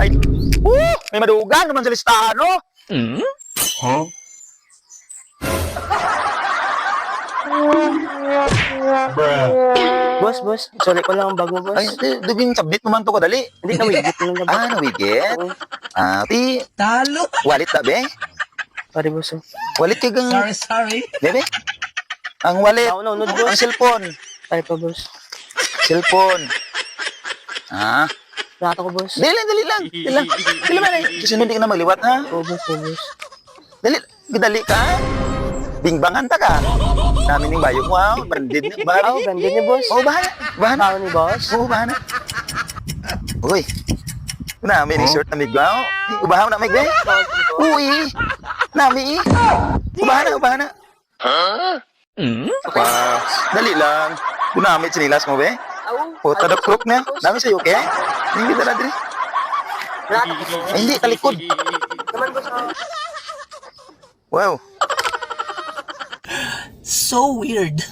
Ay, may madugang naman sa listahan, no? Huh? Bruh. Boss, sorry ko lang ang bag mo, boss. Ay, duging sabdit mo man to kadali. Hindi na wigit mo lang na, boss. Nawigit. Oo. Ti, Talo. walit na, be? Sorry, boss. Walit ka gang, Sorry. bebe? Ang walit, Naunod, ang boss. cellphone. Sorry pa, boss. Cellphone. Ah, Lahat ako, boss. dali lang. Dali man eh. Susunod di ka na magliwat, ha? Oo, boss, Dali, gidali ka. Bingbangan ta ka. Namin yung bayok mo, ha? Branded na. Oh, ganda niyo, boss. Oo, bahala. Baho ni boss. Oo, bahala. Uy. Nami ni short na migbaw. Ubahaw na migbe. Uy. Nami. Ubahan na. Pa, dali lang. Gunamit sinilas mo, be. O, tadak crook na. Nami sa'yo, okay? Hindi kita na diri. Lahat ako, boss. Ay, hindi, talikod. Naman, boss. Wow. So weird.